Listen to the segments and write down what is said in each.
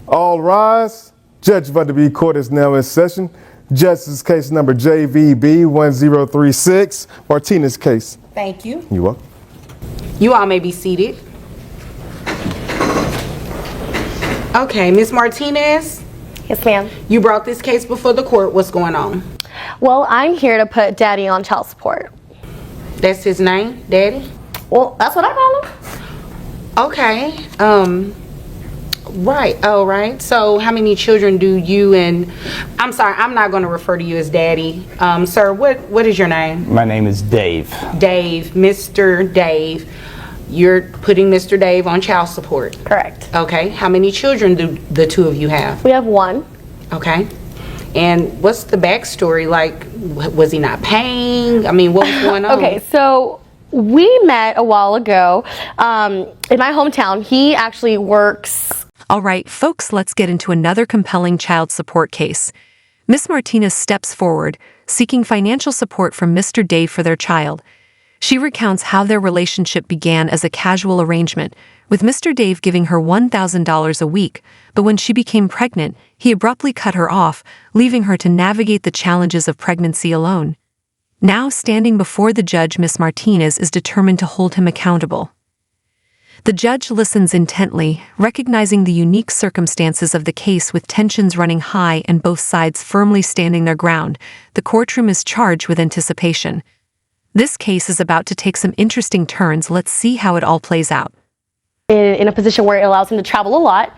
All rise. Judge Vanderbeek Court is now in session. Justice case number JVB 1036, Martinez case. Thank you. You welcome. You all may be seated. Okay, Ms. Martinez, Yes, ma'am. you brought this case before the court. What's going on? Well, I'm here to put Daddy on child support. That's his name, Daddy? Well, that's what I call him. Okay. Right. Oh, right. So how many children do you and... I'm sorry, I'm not going to refer to you as Daddy. Sir, what is your name? My name is Dave. Dave. Mr. Dave. You're putting Mr. Dave on child support. Correct. Okay. How many children do the two of you have? We have one. Okay. And what's the backstory? Like, was he not paying? I mean, what was going on? Okay, so we met a while ago in my hometown. He actually works... All right, folks, let's get into another compelling child support case. Miss Martinez steps forward, seeking financial support from Mr. Dave for their child. She recounts how their relationship began as a casual arrangement, with Mr. Dave giving her $1,000 a week, but when she became pregnant, he abruptly cut her off, leaving her to navigate the challenges of pregnancy alone. Now standing before the judge, Miss Martinez is determined to hold him accountable. The judge listens intently, recognizing the unique circumstances of the case with tensions running high and both sides firmly standing their ground. The courtroom is charged with anticipation. This case is about to take some interesting turns. Let's see how it all plays out. In a position where it allows him to travel a lot.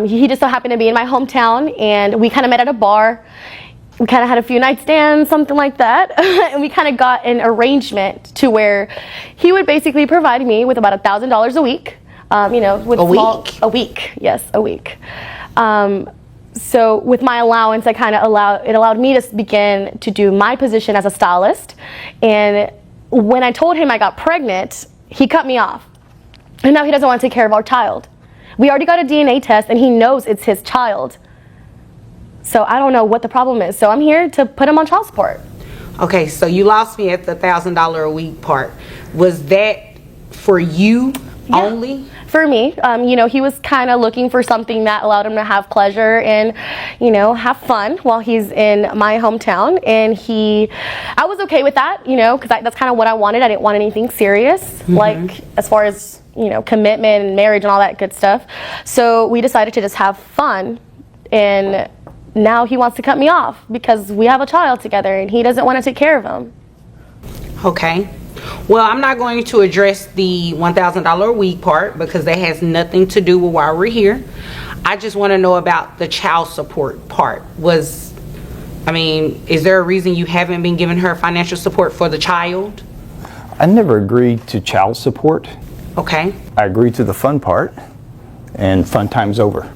He just so happened to be in my hometown, and we kind of met at a bar. We kind of had a few night stands, something like that, and we kind of got an arrangement to where he would basically provide me with about $1,000 a week. With a week, yes, a week. So with my allowance, it allowed me to begin to do my position as a stylist. And when I told him I got pregnant, he cut me off. And now he doesn't want to take care of our child. We already got a DNA test, and he knows it's his child. So I don't know what the problem is. So I'm here to put him on child support. Okay, so you lost me at the $1,000 a week part. Was that for you only? For me. He was kind of looking for something that allowed him to have pleasure and, have fun while he's in my hometown. And I was okay with that, because that's kind of what I wanted. I didn't want anything serious, like as far as, commitment and marriage and all that good stuff. So we decided to just have fun. And now he wants to cut me off because we have a child together and he doesn't want to take care of him. Okay. Well, I'm not going to address the $1,000 a week part because that has nothing to do with why we're here. I just want to know about the child support part. Is there a reason you haven't been giving her financial support for the child? I never agreed to child support. Okay. I agreed to the fun part, and fun time's over.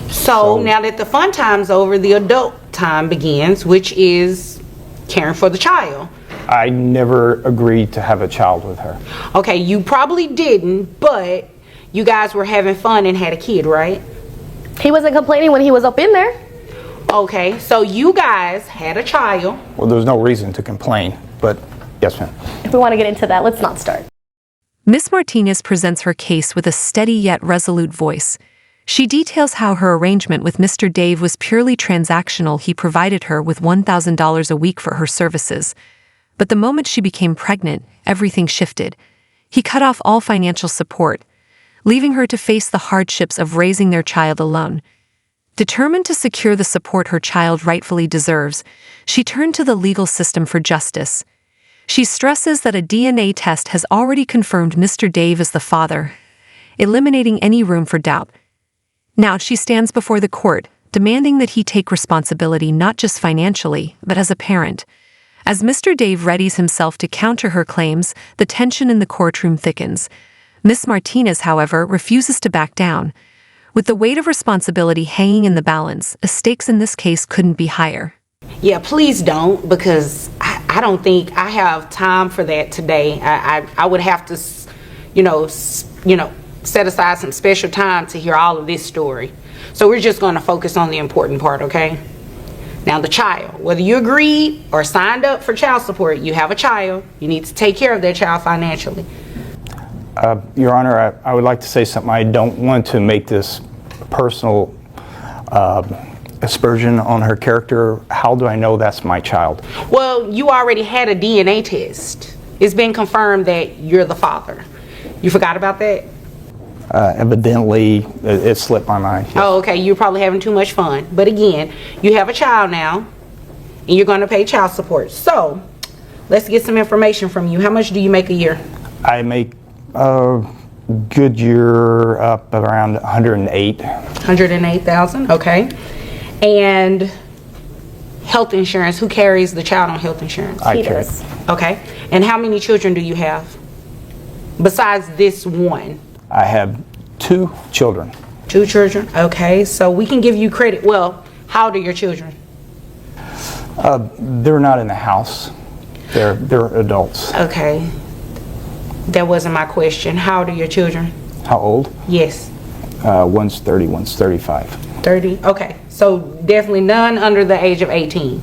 So now that the fun time's over, the adult time begins, which is caring for the child. I never agreed to have a child with her. Okay, you probably didn't, but you guys were having fun and had a kid, right? He wasn't complaining when he was up in there. Okay, so you guys had a child. Well, there's no reason to complain, but yes, ma'am. If we want to get into that, let's not start. Miss Martinez presents her case with a steady yet resolute voice. She details how her arrangement with Mr. Dave was purely transactional. He provided her with $1,000 a week for her services. But the moment she became pregnant, everything shifted. He cut off all financial support, leaving her to face the hardships of raising their child alone. Determined to secure the support her child rightfully deserves, she turned to the legal system for justice. She stresses that a DNA test has already confirmed Mr. Dave as the father, eliminating any room for doubt. Now she stands before the court, demanding that he take responsibility not just financially, but as a parent. As Mr. Dave readies himself to counter her claims, the tension in the courtroom thickens. Miss Martinez, however, refuses to back down. With the weight of responsibility hanging in the balance, the stakes in this case couldn't be higher. Yeah, please don't, because I don't think I have time for that today. I would have to, set aside some special time to hear all of this story. So we're just going to focus on the important part, okay? Now the child, whether you agreed or signed up for child support, you have a child. You need to take care of that child financially. Your Honor, I would like to say something. I don't want to make this personal aspersion on her character, how do I know that's my child? Well, you already had a DNA test. It's been confirmed that you're the father. You forgot about that? Evidently, it slipped my mind. Yes. Oh, okay. You're probably having too much fun. But again, you have a child now, and you're going to pay child support. So, let's get some information from you. How much do you make a year? I make a good year up around 108. 108,000. Okay. And health insurance. Who carries the child on health insurance? I He carry. does. Okay. And how many children do you have besides this one? I have 2 children. 2 children. Okay. So we can give you credit. Well, how old are your children? They're not in the house. They're adults. Okay. That wasn't my question. How old are your children? How old? Yes. One's 30, one's 35. 30. Okay. So definitely none under the age of 18.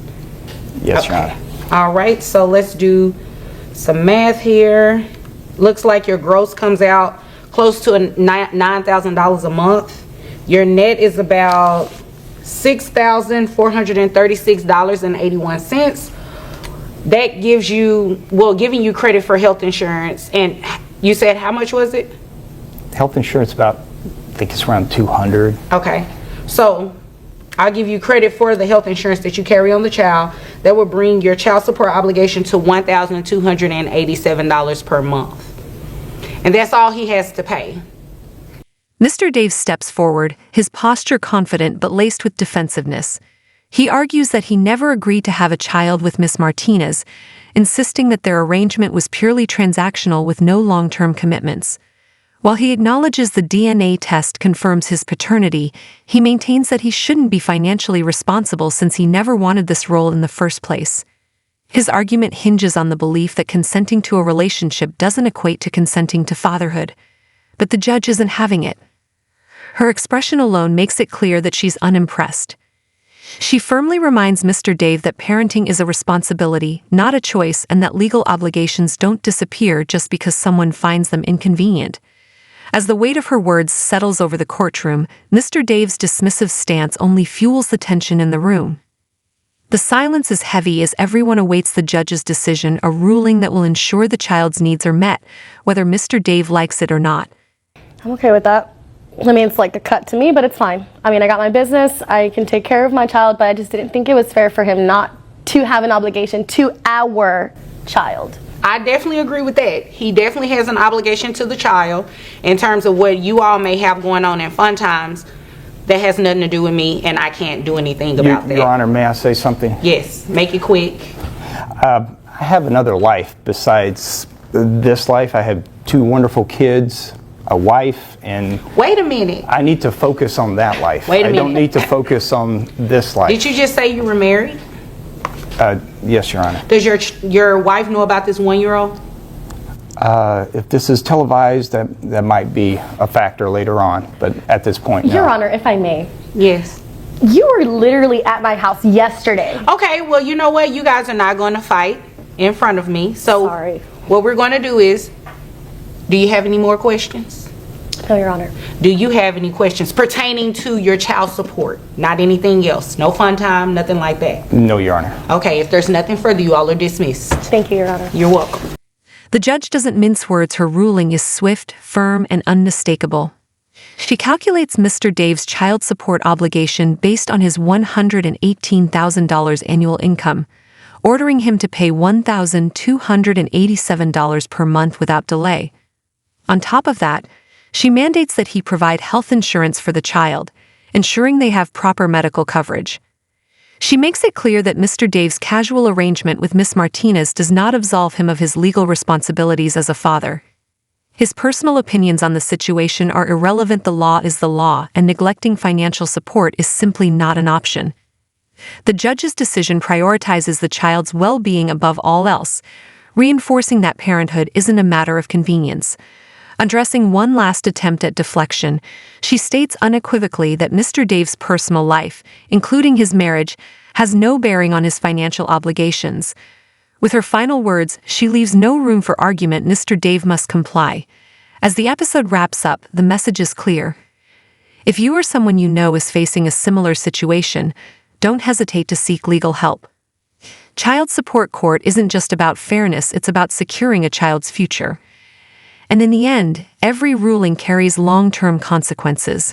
Yes, Your Okay. Honor. All right. So let's do some math here. Looks like your gross comes out close to $9,000 a month. Your net is about $6,436.81. That gives you, well, giving you credit for health insurance. And you said how much was it? Health insurance about, I think it's around 200. Okay. So I'll give you credit for the health insurance that you carry on the child. That will bring your child support obligation to $1,287 per month. And that's all he has to pay. Mr. Dave steps forward, his posture confident but laced with defensiveness. He argues that he never agreed to have a child with Miss Martinez, insisting that their arrangement was purely transactional with no long-term commitments. While he acknowledges the DNA test confirms his paternity, he maintains that he shouldn't be financially responsible since he never wanted this role in the first place. His argument hinges on the belief that consenting to a relationship doesn't equate to consenting to fatherhood. But the judge isn't having it. Her expression alone makes it clear that she's unimpressed. She firmly reminds Mr. Dave that parenting is a responsibility, not a choice, and that legal obligations don't disappear just because someone finds them inconvenient. As the weight of her words settles over the courtroom, Mr. Dave's dismissive stance only fuels the tension in the room. The silence is heavy as everyone awaits the judge's decision, a ruling that will ensure the child's needs are met, whether Mr. Dave likes it or not. I'm okay with that. I mean, it's like a cut to me, but it's fine. I mean, I got my business, I can take care of my child, but I just didn't think it was fair for him not to have an obligation to our child. I definitely agree with that. He definitely has an obligation to the child in terms of what you all may have going on in fun times. That has nothing to do with me, and I can't do anything about that. Your Honor, may I say something? Yes, make it quick. I have another life besides this life. I have 2 wonderful kids, a wife, and Wait a minute. I need to focus on that life. Wait a I don't minute. need to focus on this life. Did you just say you were married? Yes, Your Honor. Does your wife know about this 1-year-old? If this is televised, that might be a factor later on, but at this point, no. Your Honor, if I may, Yes. you were literally at my house yesterday. Okay, well, you know what? You guys are not going to fight in front of me. So Sorry. what we're going to do is, do you have any more questions? No, Your Honor. Do you have any questions pertaining to your child support? Not anything else. No fun time, nothing like that. No, Your Honor. Okay, if there's nothing further, you all are dismissed. Thank you, Your Honor. You're welcome. The judge doesn't mince words. Her ruling is swift, firm, and unmistakable. She calculates Mr. Dave's child support obligation based on his $118,000 annual income, ordering him to pay $1,287 per month without delay. On top of that, she mandates that he provide health insurance for the child, ensuring they have proper medical coverage. She makes it clear that Mr. Dave's casual arrangement with Miss Martinez does not absolve him of his legal responsibilities as a father. His personal opinions on the situation are irrelevant. The law is the law, and neglecting financial support is simply not an option. The judge's decision prioritizes the child's well-being above all else, reinforcing that parenthood isn't a matter of convenience. Addressing one last attempt at deflection, she states unequivocally that Mr. Dave's personal life, including his marriage, has no bearing on his financial obligations. With her final words, she leaves no room for argument. Mr. Dave must comply. As the episode wraps up, the message is clear. If you or someone you know is facing a similar situation, don't hesitate to seek legal help. Child support court isn't just about fairness, it's about securing a child's future. And in the end, every ruling carries long-term consequences.